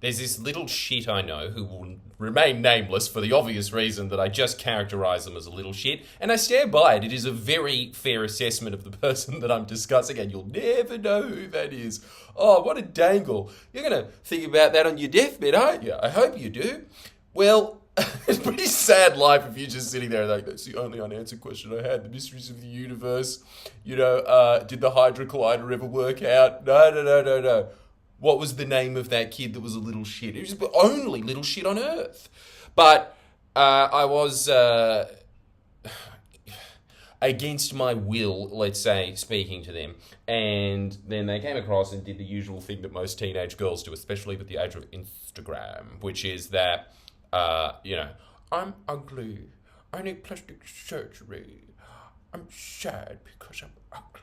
There's this little shit I know who will remain nameless for the obvious reason that I just characterize them as a little shit, and I stand by it. It is a very fair assessment of the person that I'm discussing, and you'll never know who that is. Oh, what a dangle. You're going to think about that on your deathbed, aren't you? I hope you do. Well, it's a pretty sad life if you're just sitting there like, that's the only unanswered question I had. The mysteries of the universe. Did the Hydra Collider ever work out? No. What was the name of that kid that was a little shit? It was the only little shit on Earth. But I was, against my will, let's say, speaking to them. And then they came across and did the usual thing that most teenage girls do, especially with the age of Instagram, which is that, I'm ugly. I need plastic surgery. I'm sad because I'm ugly.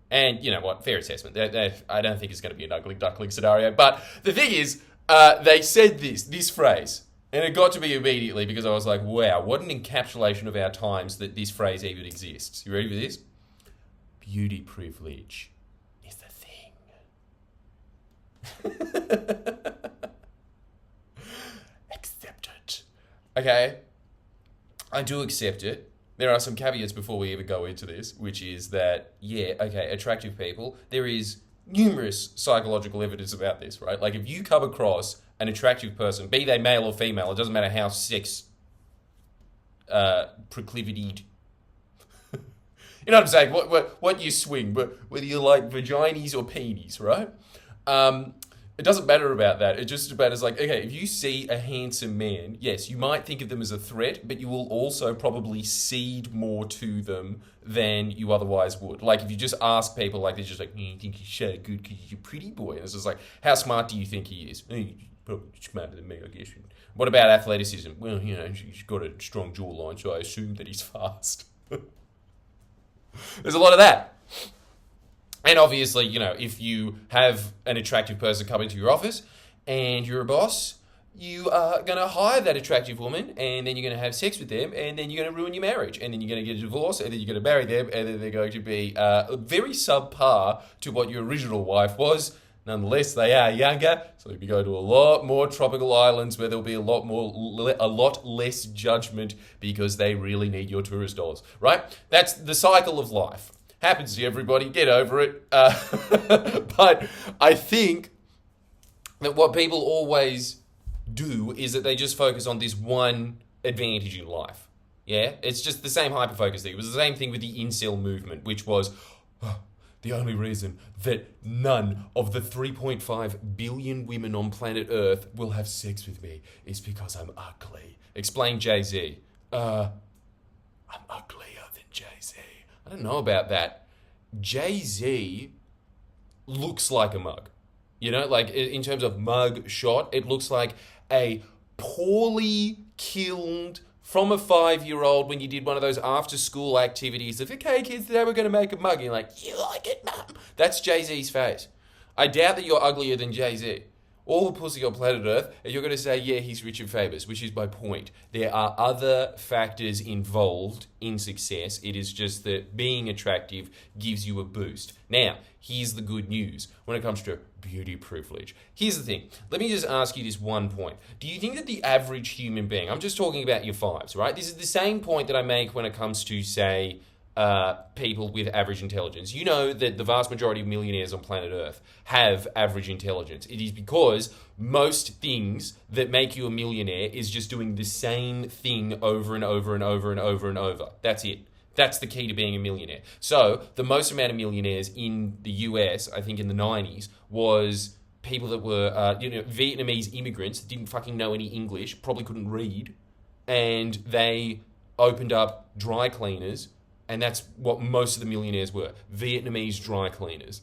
And you know what? Fair assessment. I don't think it's going to be an ugly duckling scenario. But the thing is, they said this phrase. And it got to me immediately because I was like, wow, what an encapsulation of our times that this phrase even exists. You ready for this? Beauty privilege is the thing. Accept it. Okay? I do accept it. There are some caveats before we even go into this, which is that, attractive people, there is numerous psychological evidence about this, right? Like, if you come across an attractive person, be they male or female, it doesn't matter how sex proclivity. You know what I'm saying? What you swing, but whether you like vaginas or peenies, right? It doesn't matter about that. It just about is like, okay, if you see a handsome man, yes, you might think of them as a threat, but you will also probably cede more to them than you otherwise would. Like, if you just ask people, like, they're just like, you think he's so good because he's a pretty boy. And it's just like, how smart do you think he is? He's probably smarter than me, I guess. What about athleticism? Well, he's got a strong jawline, so I assume that he's fast. There's a lot of that. And obviously, if you have an attractive person come into your office and you're a boss, you are going to hire that attractive woman and then you're going to have sex with them and then you're going to ruin your marriage and then you're going to get a divorce and then you're going to marry them and then they're going to be very subpar to what your original wife was. Nonetheless, they are younger, so you'll be going to a lot more tropical islands where there'll be a lot less judgment because they really need your tourist dollars, right? That's the cycle of life. Happens to everybody, get over it. But I think that what people always do is that they just focus on this one advantage in life. Yeah? It's just the same hyper-focus thing. It was the same thing with the incel movement, which was the only reason that none of the 3.5 billion women on planet Earth will have sex with me is because I'm ugly. Explain Jay-Z. I'm uglier than Jay-Z. I don't know about that. Jay-Z looks like a mug. Like in terms of mug shot, it looks like a poorly killed from a 5-year-old when you did one of those after-school activities of, okay, kids, today we're going to make a mug. And you're like, you like it, mum? That's Jay-Z's face. I doubt that you're uglier than Jay-Z. All the pussy on planet Earth, and you're going to say, yeah, he's rich and famous, which is my point. There are other factors involved in success. It is just that being attractive gives you a boost. Now, here's the good news when it comes to beauty privilege. Here's the thing. Let me just ask you this one point. Do you think that the average human being, I'm just talking about your fives, right? This is the same point that I make when it comes to, say, people with average intelligence. You know that the vast majority of millionaires on planet Earth have average intelligence. It is because most things that make you a millionaire is just doing the same thing over and over and over and over and over. That's it. That's the key to being a millionaire. So the most amount of millionaires in the US, I think in the 90s, was people that were Vietnamese immigrants that didn't fucking know any English, probably couldn't read, and they opened up dry cleaners. And that's what most of the millionaires were. Vietnamese dry cleaners.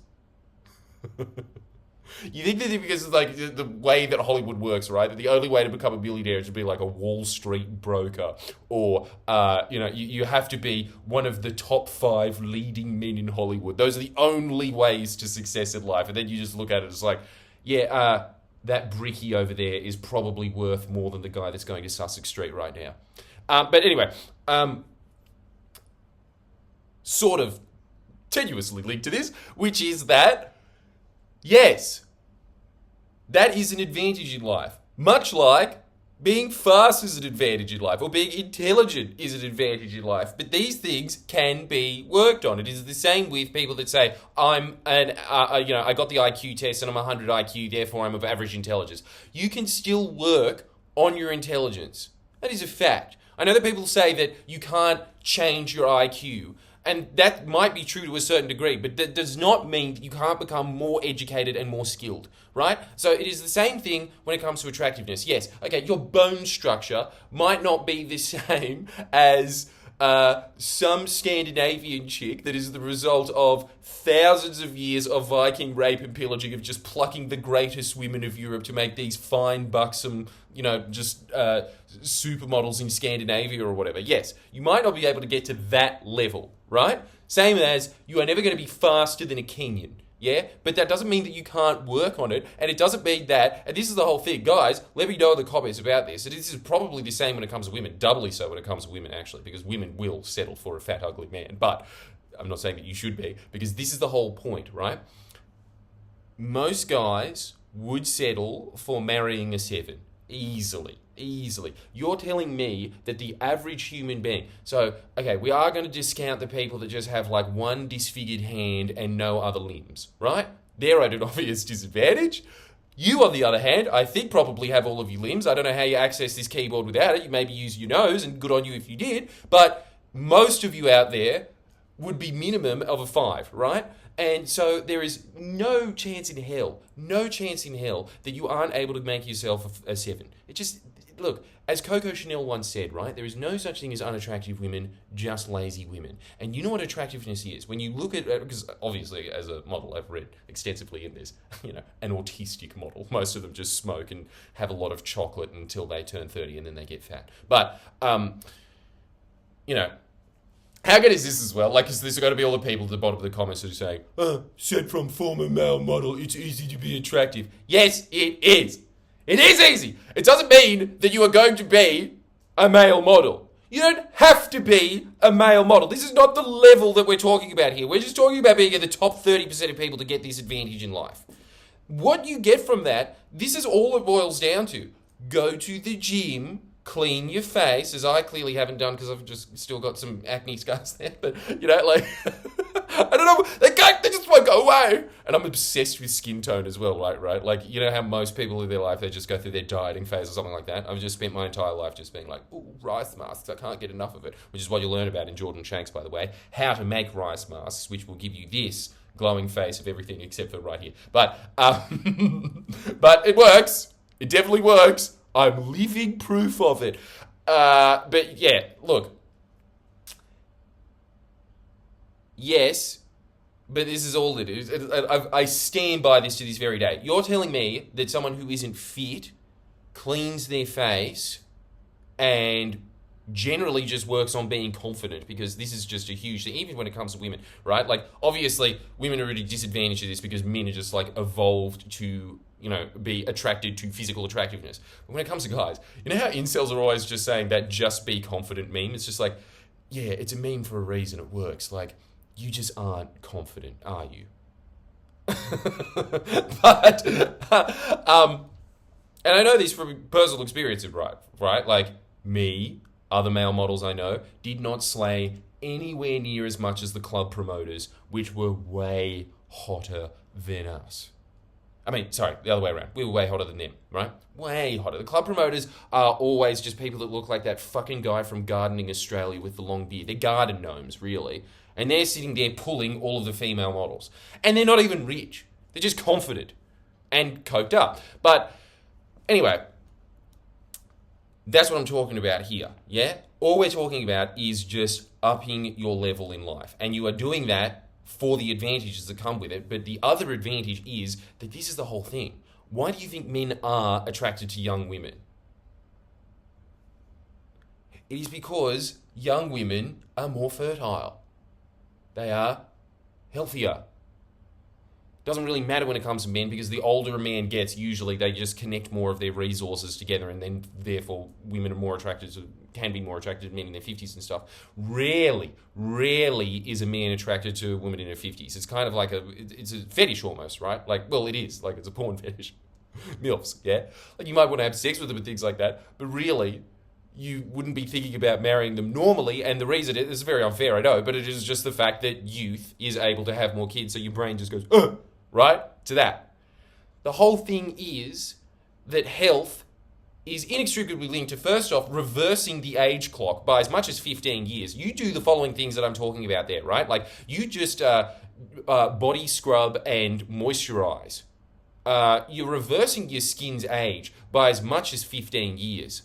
You think that because it's like the way that Hollywood works, right? That the only way to become a millionaire is to be like a Wall Street broker. Or, you have to be one of the top 5 leading men in Hollywood. Those are the only ways to success in life. And then you just look at it, it's like, that brickie over there is probably worth more than the guy that's going to Sussex Street right now. But anyway, sort of tenuously linked to this, which is that, yes, that is an advantage in life. Much like being fast is an advantage in life, or being intelligent is an advantage in life. But these things can be worked on. It is the same with people that say, I got the IQ test and I'm 100 IQ, therefore I'm of average intelligence. You can still work on your intelligence. That is a fact. I know that people say that you can't change your IQ. And that might be true to a certain degree, but that does not mean that you can't become more educated and more skilled, right? So it is the same thing when it comes to attractiveness. Yes, okay, your bone structure might not be the same as some Scandinavian chick that is the result of thousands of years of Viking rape and pillaging, of just plucking the greatest women of Europe to make these fine, buxom, just supermodels in Scandinavia or whatever. Yes, you might not be able to get to that level, right? Same as you are never going to be faster than a Kenyan. Yeah, but that doesn't mean that you can't work on it, and it doesn't mean that, and this is the whole thing, guys, let me know in the comments about this. This is probably the same when it comes to women, doubly so when it comes to women, actually, because women will settle for a fat, ugly man, but I'm not saying that you should be, because this is the whole point, right? Most guys would settle for marrying a 7, easily. You're telling me that the average human being, so, okay, we are going to discount the people that just have like one disfigured hand and no other limbs, right? They're at an obvious disadvantage. You, on the other hand, I think probably have all of your limbs. I don't know how you access this keyboard without it. You maybe use your nose, and good on you if you did, but most of you out there would be minimum of a 5, right? And so there is no chance in hell that you aren't able to make yourself a 7. It just, look, as Coco Chanel once said, right, there is no such thing as unattractive women, just lazy women. And you know what attractiveness is? When you look at, because obviously as a model, I've read extensively in this, an autistic model. Most of them just smoke and have a lot of chocolate until they turn 30 and then they get fat. But, how good is this as well? Like, because there's got to be all the people at the bottom of the comments that are saying, said from former male model, it's easy to be attractive. Yes, it is. It is easy. It doesn't mean that you are going to be a male model. You don't have to be a male model. This is not the level that we're talking about here. We're just talking about being in the top 30% of people to get this advantage in life. What you get from that, this is all it boils down to. Go to the gym, clean your face, as I clearly haven't done because I've just still got some acne scars there. But, I don't know, they just won't go away. And I'm obsessed with skin tone as well, right? Like, you know how most people in their life, they just go through their dieting phase or something like that? I've just spent my entire life just being like, ooh, rice masks, I can't get enough of it. Which is what you'll learn about in Jordan Shanks, by the way. How to make rice masks, which will give you this glowing face of everything except for right here. But it works. It definitely works. I'm living proof of it. But yeah, look. Yes, but this is all it is. I stand by this to this very day. You're telling me that someone who isn't fit cleans their face and generally just works on being confident, because this is just a huge thing, even when it comes to women, right? Like, obviously, women are at a disadvantage of this because men are just, like, evolved to, be attracted to physical attractiveness. But when it comes to guys, you know how incels are always just saying that just be confident meme? It's just like, yeah, it's a meme for a reason. It works. Like, you just aren't confident, are you? But, and I know this from personal experience, right? Like, me, other male models I know, did not slay anywhere near as much as the club promoters, which were way hotter than us. I mean, sorry, the other way around. We were way hotter than them, right? Way hotter. The club promoters are always just people that look like that fucking guy from Gardening Australia with the long beard. They're garden gnomes, really. And they're sitting there pulling all of the female models. And they're not even rich. They're just confident and coked up. But anyway, that's what I'm talking about here, yeah? All we're talking about is just upping your level in life. And you are doing that for the advantages that come with it. But the other advantage is that this is the whole thing. Why do you think men are attracted to young women? It is because young women are more fertile. They are healthier. Doesn't really matter when it comes to men, because the older a man gets, usually they just connect more of their resources together, and then therefore women are can be more attracted to men in their 50s and stuff. Rarely is a man attracted to a woman in her 50s. It's kind of like it's a fetish almost, right? Like, well, it is. Like, it's a porn fetish. MILFs, yeah? Like, you might want to have sex with them and things like that, but really, you wouldn't be thinking about marrying them normally, and the reason is very unfair, I know, but it is just the fact that youth is able to have more kids, so your brain just goes, right, to that. The whole thing is that health is inextricably linked to, first off, reversing the age clock by as much as 15 years. You do the following things that I'm talking about there, right? Like, you just body scrub and moisturize. You're reversing your skin's age by as much as 15 years.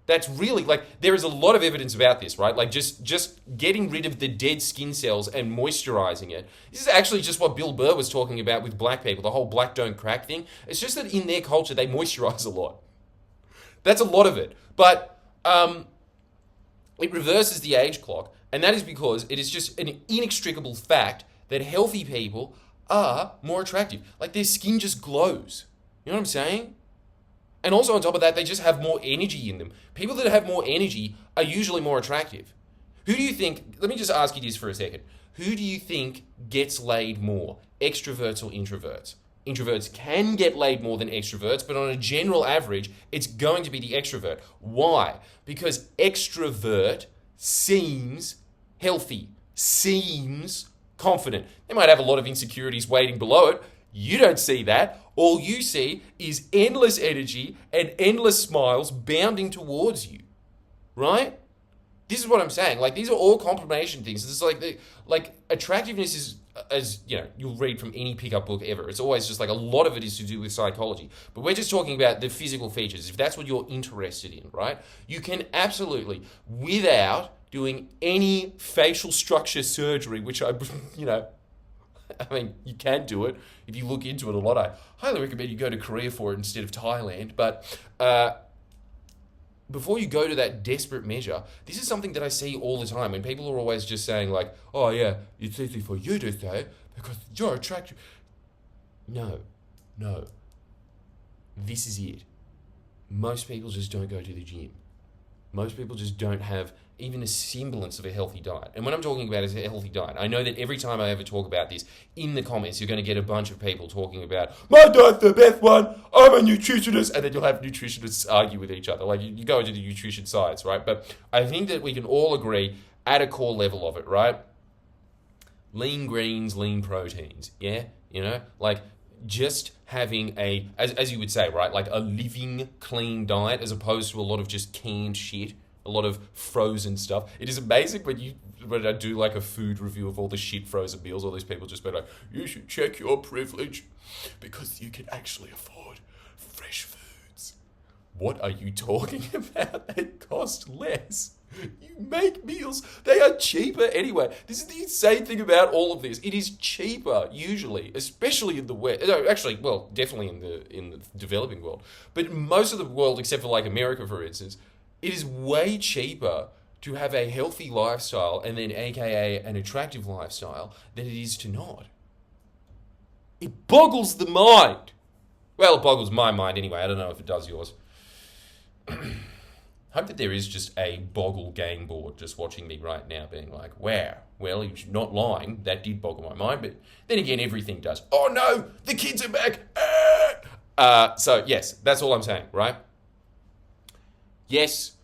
That's really, like, there is a lot of evidence about this, right? Like, just getting rid of the dead skin cells and moisturizing it. This is actually just what Bill Burr was talking about with black people, the whole black don't crack thing. It's just that in their culture, they moisturize a lot. That's a lot of it. But it reverses the age clock, and that is because it is just an inextricable fact that healthy people are more attractive. Like, their skin just glows. You know what I'm saying? And also on top of that, they just have more energy in them. People that have more energy are usually more attractive. Who do you think, let me just ask you this for a second. Who do you think gets laid more, extroverts or introverts? Introverts can get laid more than extroverts, but on a general average, it's going to be the extrovert. Why? Because extrovert seems healthy, seems confident. They might have a lot of insecurities waiting below it. You don't see that. All you see is endless energy and endless smiles bounding towards you, right? This is what I'm saying. Like, these are all confirmation things. It's like attractiveness is, as you know, you'll read from any pickup book ever. It's always just like a lot of it is to do with psychology. But we're just talking about the physical features. If that's what you're interested in, right? You can absolutely, without doing any facial structure surgery, which I mean, you can do it if you look into it a lot. I highly recommend you go to Korea for it instead of Thailand. But before you go to that desperate measure, this is something that I see all the time. And people are always just saying like, oh yeah, it's easy for you to say because you're attractive. No. This is it. Most people just don't go to the gym. Most people just don't have even a semblance of a healthy diet. And what I'm talking about is a healthy diet. I know that every time I ever talk about this, in the comments, you're going to get a bunch of people talking about, my diet's the best one, I'm a nutritionist, and then you'll have nutritionists argue with each other. Like, you go into the nutrition science, right? But I think that we can all agree at a core level of it, right? Lean greens, lean proteins, yeah? You know, like, just having a, as you would say, right, like a living, clean diet as opposed to a lot of just canned shit, a lot of frozen stuff. It is amazing when I do like a food review of all the shit frozen meals, all these people just be like, you should check your privilege because you can actually afford fresh foods. What are you talking about? They cost less. You make meals. They are cheaper anyway. This is the insane thing about all of this. It is cheaper, usually, especially in the West. No, actually, well, definitely in the developing world. But in most of the world, except for like America, for instance, it is way cheaper to have a healthy lifestyle and then aka an attractive lifestyle than it is to not. It boggles the mind. Well, it boggles my mind anyway. I don't know if it does yours. Hope that there is just a boggle game board just watching me right now being like, wow, well, you're not lying. That did boggle my mind. But then again, everything does. Oh no, the kids are back. So yes, that's all I'm saying, right? Yes,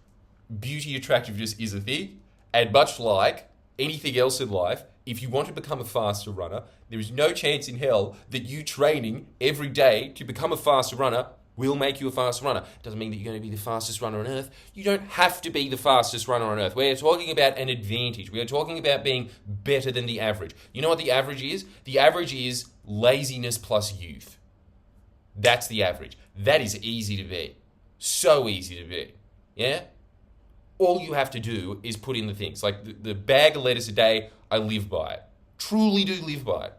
beauty attractiveness is a thing. And much like anything else in life, if you want to become a faster runner, there is no chance in hell that you training every day to become a faster runner will make you a faster runner. Doesn't mean that you're going to be the fastest runner on earth. You don't have to be the fastest runner on earth. We're talking about an advantage. We are talking about being better than the average. You know what the average is? The average is laziness plus youth. That's the average. That is easy to beat. So easy to beat. Yeah? All you have to do is put in the things. Like the bag of lettuce a day, I live by it. Truly do live by it.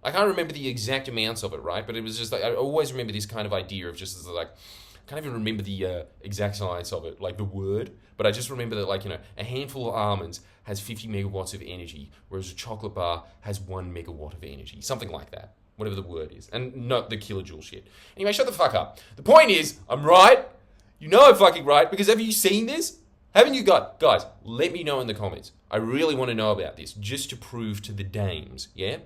I can't remember the exact amounts of it, right? But it was just like, I always remember this kind of idea of just like, I can't even remember the exact science of it, like the word, but I just remember that, like, you know, a handful of almonds has 50 megawatts of energy, whereas a chocolate bar has 1 megawatt of energy. Something like that, whatever the word is. And not the kilojoule shit. Anyway, shut the fuck up. The point is, I'm right. You know I'm fucking right, because have you seen this? Haven't you got? Guys, let me know in the comments. I really want to know about this, just to prove to the dames, yeah?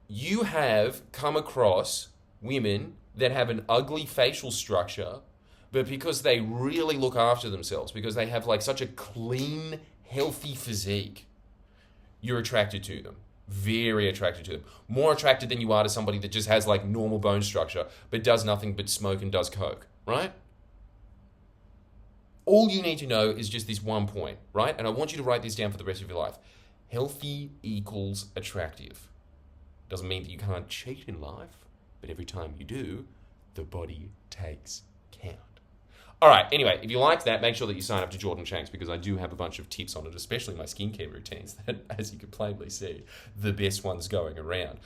You have come across women that have an ugly facial structure, but because they really look after themselves, because they have like such a clean, healthy physique, you're attracted to them. Very attracted to them. More attracted than you are to somebody that just has like normal bone structure, but does nothing but smoke and does coke, right? All you need to know is just this one point, right? And I want you to write this down for the rest of your life. Healthy equals attractive. Doesn't mean that you can't cheat in life, but every time you do, the body takes count. All right, anyway, if you liked that, make sure that you sign up to Jordan Shanks, because I do have a bunch of tips on it, especially my skincare routines, that, as you can plainly see, the best ones going around.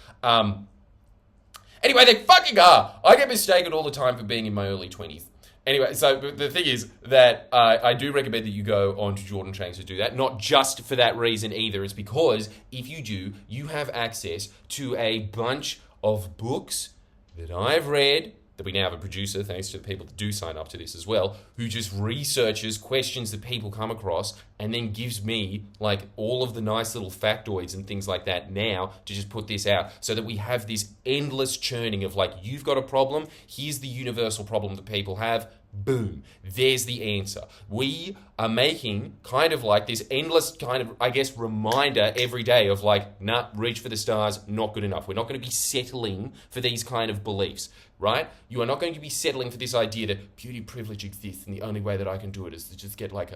Anyway, they fucking are. I get mistaken all the time for being in my early 20s. Anyway, so the thing is that I do recommend that you go on to Jordan Shanks to do that. Not just for that reason either. It's because if you do, you have access to a bunch of books that I've read, that we now have a producer, thanks to the people that do sign up to this as well, who just researches questions that people come across and then gives me like all of the nice little factoids and things like that now to just put this out, so that we have this endless churning of like, you've got a problem, here's the universal problem that people have, boom, there's the answer. We are making kind of like this endless kind of, I guess, reminder every day of like, nah, reach for the stars, not good enough. We're not going to be settling for these kind of beliefs, right? You are not going to be settling for this idea that beauty privilege exists and the only way that I can do it is to just get like,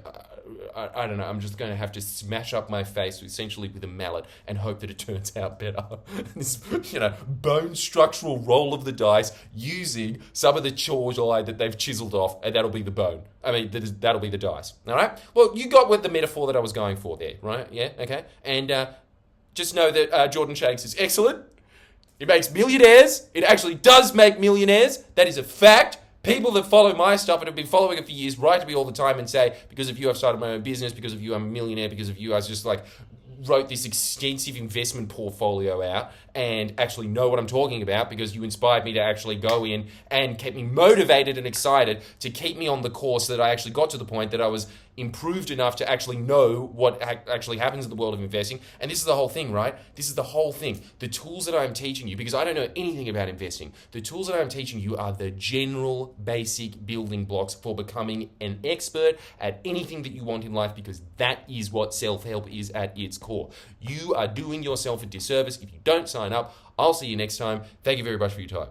I don't know, I'm just going to have to smash up my face essentially with a mallet and hope that it turns out better. This, bone structural roll of the dice using some of the chalk that they've chiseled off, and that'll be the bone. I mean, that'll be the dice. All right? Well, you got what the metaphor that I was going for there, right? Yeah? Okay? And just know that Jordan Shanks is excellent. It makes millionaires. It actually does make millionaires. That is a fact. People that follow my stuff and have been following it for years write to me all the time and say, because of you, I've started my own business. Because of you, I'm a millionaire. Because of you, I was just like wrote this extensive investment portfolio out and actually know what I'm talking about, because you inspired me to actually go in and kept me motivated and excited to keep me on the course, that I actually got to the point that I was improved enough to actually know what actually happens in the world of investing. And this is the whole thing, right? This is the whole thing. The tools that I'm teaching you, because I don't know anything about investing, the tools that I'm teaching you are the general basic building blocks for becoming an expert at anything that you want in life, because that is what self-help is at its core. You are doing yourself a disservice if you don't sign up. I'll see you next time. Thank you very much for your time.